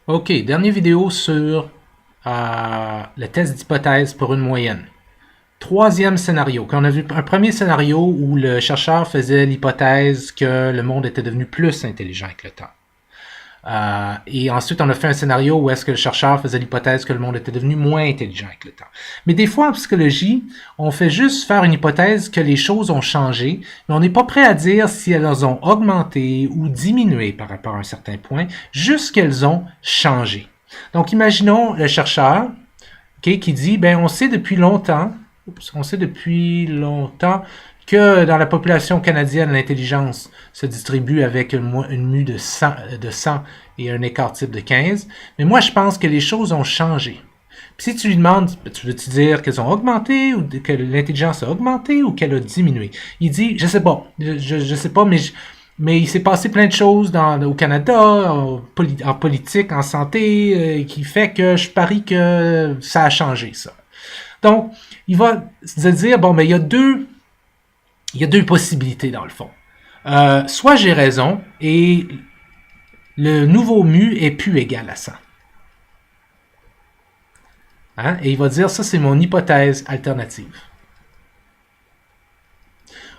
OK, dernière vidéo sur le test d'hypothèse pour une moyenne. Troisième scénario. Quand on a vu un premier scénario où le chercheur faisait l'hypothèse que le monde était devenu plus intelligent avec le temps. Et ensuite, on a fait un scénario où est-ce que le chercheur faisait l'hypothèse que le monde était devenu moins intelligent avec le temps. Mais des fois, en psychologie, on fait juste faire une hypothèse que les choses ont changé, mais on n'est pas prêt à dire si elles ont augmenté ou diminué par rapport à un certain point, juste qu'elles ont changé. Donc, imaginons le chercheur qui dit, ben, on sait depuis longtemps que dans la population canadienne, l'intelligence se distribue avec une mue de 100 et un écart type de 15. Mais moi, je pense que les choses ont changé. Puis si tu lui demandes, tu veux-tu dire qu'elles ont augmenté, ou que l'intelligence a augmenté, ou qu'elle a diminué? Il dit, je sais pas. Je sais pas, mais il s'est passé plein de choses au Canada, en politique, en santé, qui fait que je parie que ça a changé, ça. Donc, il va se dire, bon, ben, il y a deux possibilités dans le fond. Soit j'ai raison et le nouveau mu est plus égal à 100. Hein? Et il va dire, ça c'est mon hypothèse alternative.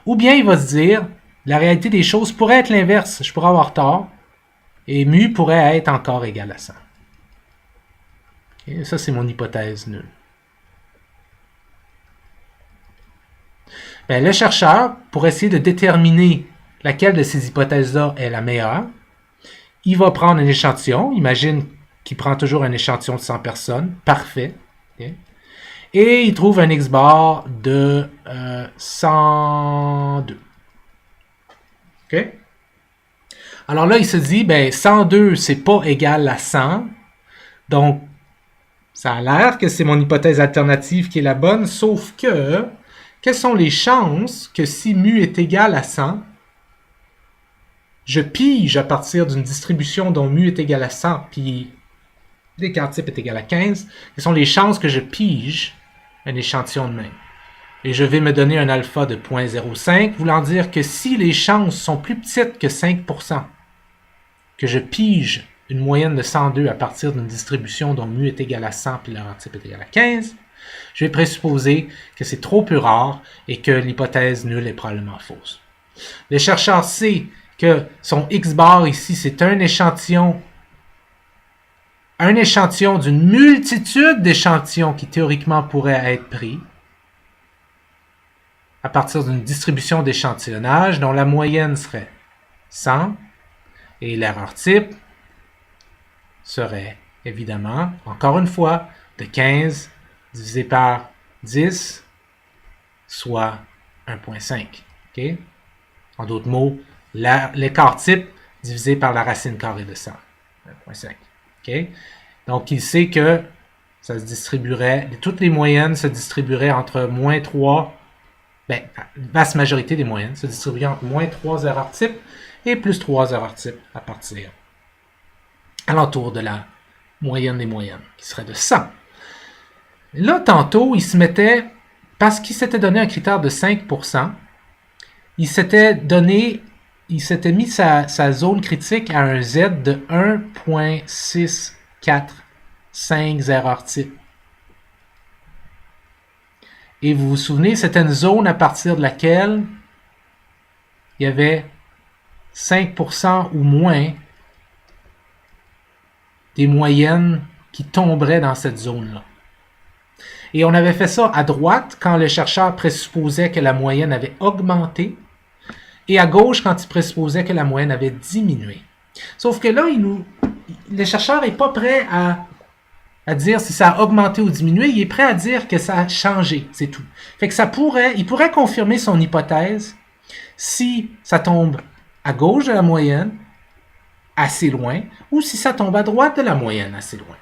Ou bien il va se dire, la réalité des choses pourrait être l'inverse. Je pourrais avoir tort et mu pourrait être encore égal à 100. Okay? Ça c'est mon hypothèse nulle. Ben, le chercheur, pour essayer de déterminer laquelle de ces hypothèses-là est la meilleure, il va prendre un échantillon. Imagine qu'il prend toujours un échantillon de 100 personnes. Parfait. Okay? Et il trouve un X-bar de 102. OK? Alors là, il se dit, ben 102, c'est pas égal à 100. Donc, ça a l'air que c'est mon hypothèse alternative qui est la bonne, sauf que, quelles sont les chances que si mu est égal à 100, je pige à partir d'une distribution dont mu est égal à 100, puis l'écart type est égal à 15, quelles sont les chances que je pige un échantillon de même? Et je vais me donner un alpha de 0.05, voulant dire que si les chances sont plus petites que 5%, que je pige une moyenne de 102 à partir d'une distribution dont mu est égal à 100 puis l'écart type est égal à 15, je vais présupposer que c'est trop peu rare et que l'hypothèse nulle est probablement fausse. Le chercheur sait que son X-bar ici, c'est un échantillon d'une multitude d'échantillons qui théoriquement pourraient être pris à partir d'une distribution d'échantillonnage dont la moyenne serait 100 et l'erreur type serait évidemment, encore une fois, de 15 divisé par 10, soit 1.5. Okay? En d'autres mots, l'écart type divisé par la racine carrée de 100. 1.5. Okay? Donc, il sait que ça se distribuerait, toutes les moyennes se distribueraient entre moins 3, ben, la vaste majorité des moyennes se distribueraient entre moins 3 erreurs type et plus 3 erreurs type à partir alentour de la moyenne des moyennes, qui serait de 100. Là, tantôt, il se mettait, parce qu'il s'était donné un critère de 5%, il s'était mis sa zone critique à un Z de 1.645 erreurs type. Et vous vous souvenez, c'était une zone à partir de laquelle il y avait 5% ou moins des moyennes qui tomberaient dans cette zone-là. Et on avait fait ça à droite quand le chercheur présupposait que la moyenne avait augmenté et à gauche quand il présupposait que la moyenne avait diminué. Sauf que là, le chercheur n'est pas prêt à dire si ça a augmenté ou diminué, il est prêt à dire que ça a changé, c'est tout. Fait que il pourrait confirmer son hypothèse si ça tombe à gauche de la moyenne, assez loin, ou si ça tombe à droite de la moyenne, assez loin.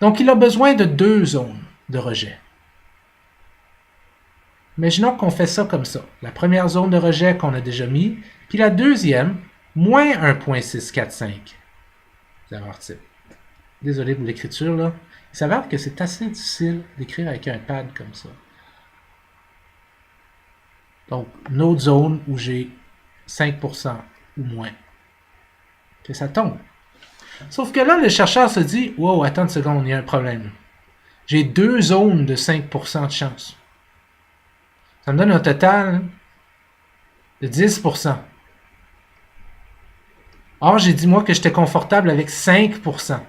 Donc, il a besoin de deux zones de rejet. Imaginons qu'on fait ça comme ça. La première zone de rejet qu'on a déjà mis, puis la deuxième, moins 1.645. Erreur type. Désolé pour l'écriture, là. Il s'avère que c'est assez difficile d'écrire avec un pad comme ça. Donc, une autre zone où j'ai 5% ou moins. Que ça tombe. Sauf que là, le chercheur se dit, wow, attends une seconde, il y a un problème. J'ai 2 zones de 5% de chance. Ça me donne un total de 10%. Or, j'ai dit moi que j'étais confortable avec 5%,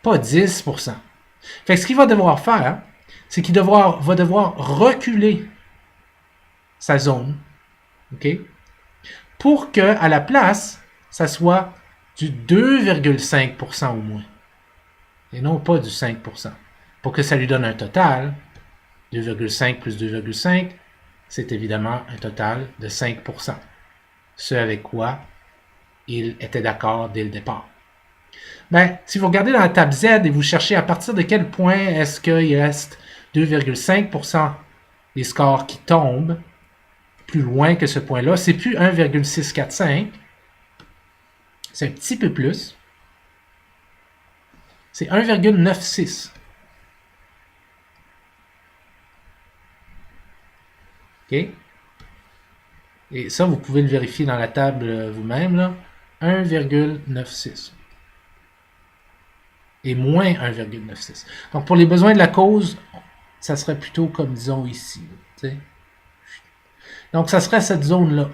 pas 10%. Fait que ce qu'il va devoir faire, c'est qu'il va devoir reculer sa zone, ok, pour que à la place, ça soit du 2,5% au moins, et non pas du 5%, pour que ça lui donne un total. 2,5 plus 2,5, c'est évidemment un total de 5%. Ce avec quoi il était d'accord dès le départ. Ben, si vous regardez dans la table Z et vous cherchez à partir de quel point est-ce qu'il reste 2,5% des scores qui tombent plus loin que ce point-là, c'est plus 1,645, c'est un petit peu plus, c'est 1,96. OK? Et ça, vous pouvez le vérifier dans la table vous-même, là. 1,96. Et moins 1,96. Donc, pour les besoins de la cause, ça serait plutôt comme, disons, ici. T'sais. Donc, ça serait cette zone-là.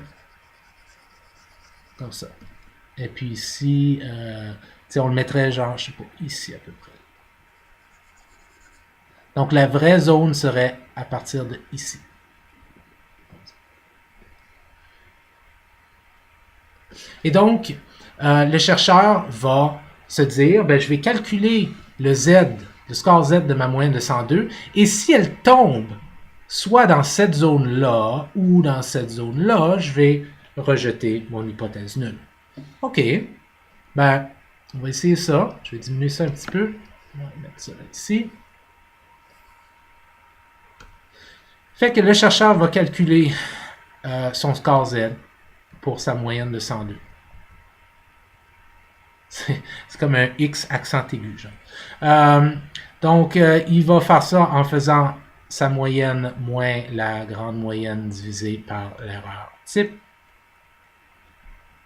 Comme ça. Et puis ici, on le mettrait genre, je sais pas, ici à peu près. Donc, la vraie zone serait à partir de ici. Et donc, le chercheur va se dire, ben, je vais calculer le score Z de ma moyenne de 102, et si elle tombe soit dans cette zone-là ou dans cette zone-là, je vais rejeter mon hypothèse nulle. OK. Ben, on va essayer ça. Je vais diminuer ça un petit peu. On va mettre ça ici. Fait que le chercheur va calculer son score Z pour sa moyenne de 102. C'est comme un X accent aigu. Donc, il va faire ça en faisant sa moyenne moins la grande moyenne divisée par l'erreur type.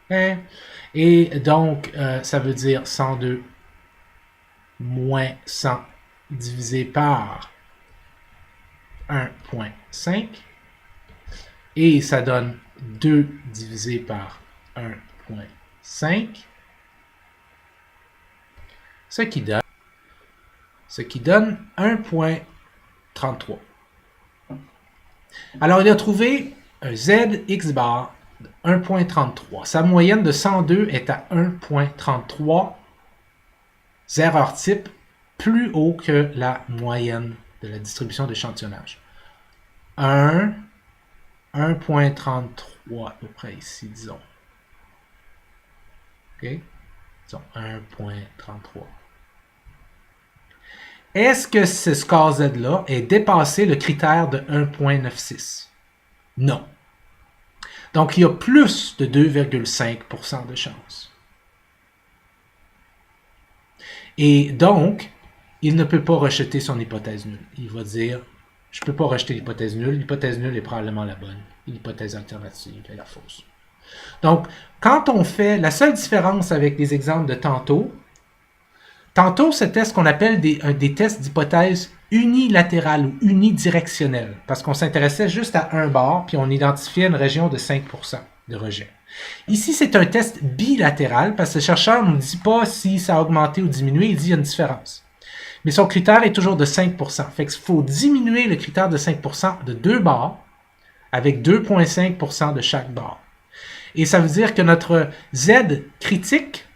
Okay. Et donc, ça veut dire 102 moins 100 divisé par 1,5. Et ça donne 2 divisé par 1,5. Ce qui donne 1,33. Alors, il a trouvé un Z X bar de 1,33. Sa moyenne de 102 est à 1,33 erreurs type, plus haut que la moyenne de la distribution d'échantillonnage. 1,33 à peu près ici, disons. OK? Disons 1,33. Est-ce que ce score Z-là est dépassé le critère de 1,96? Non. Donc, il y a plus de 2,5% de chance. Et donc, il ne peut pas rejeter son hypothèse nulle. Il va dire, je ne peux pas rejeter l'hypothèse nulle est probablement la bonne. L'hypothèse alternative est la fausse. Donc, quand on fait, la seule différence avec les exemples de tantôt, c'était ce qu'on appelle des tests d'hypothèse unilatérales ou unidirectionnels, parce qu'on s'intéressait juste à un bar, puis on identifiait une région de 5% de rejet. Ici, c'est un test bilatéral, parce que le chercheur ne nous dit pas si ça a augmenté ou diminué, il dit qu'il y a une différence. Mais son critère est toujours de 5%. Fait qu'il faut diminuer le critère de 5% de 2 bars, avec 2,5% de chaque bar. Et ça veut dire que notre Z critique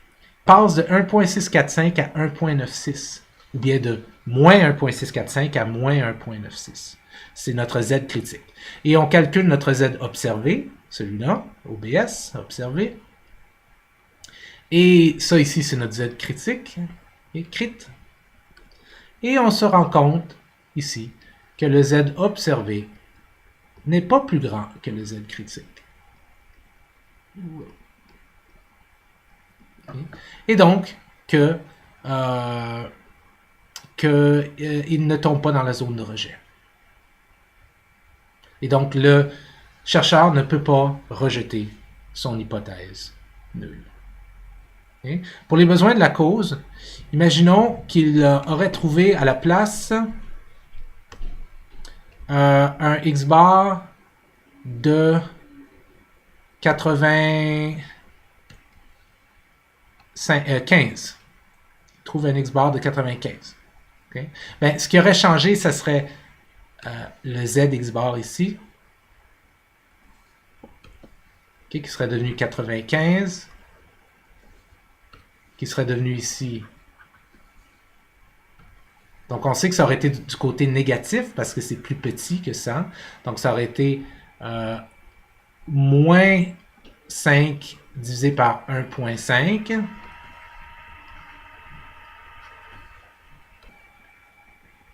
passe de 1,645 à 1,96, ou bien de moins 1,645 à moins 1,96. C'est notre Z critique. Et on calcule notre Z observé, celui-là, OBS, observé. Et ça ici, c'est notre Z critique, et crit. Et on se rend compte, ici, que le Z observé n'est pas plus grand que le Z critique. Et donc, il ne tombe pas dans la zone de rejet. Et donc, le chercheur ne peut pas rejeter son hypothèse nulle. Okay? Pour les besoins de la cause, imaginons qu'il aurait trouvé à la place un x-bar de 15. Trouve un x-bar de 95. Okay? Ben, ce qui aurait changé, ce serait le z x-bar ici, okay, qui serait devenu 95, qui serait devenu ici. Donc, on sait que ça aurait été du côté négatif parce que c'est plus petit que ça. Donc, ça aurait été moins 5 divisé par 1.5.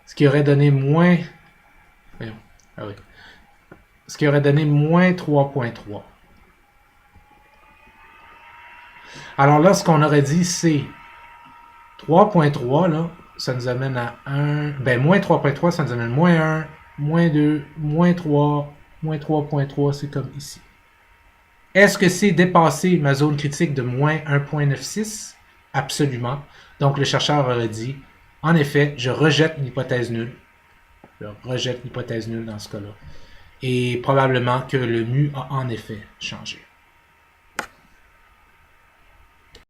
Ce qui aurait donné moins... Ah oui. Ce qui aurait donné moins 3.3. Alors là, ce qu'on aurait dit, c'est 3.3, là, ça nous amène à 1... Ben, moins 3.3, ça nous amène moins 1, moins 2, moins 3, moins 3.3, c'est comme ici. Est-ce que c'est dépasser ma zone critique de moins 1.96? Absolument. Donc, le chercheur aurait dit, en effet, je rejette l'hypothèse nulle. Je rejette l'hypothèse nulle dans ce cas-là. Et probablement que le mu a en effet changé.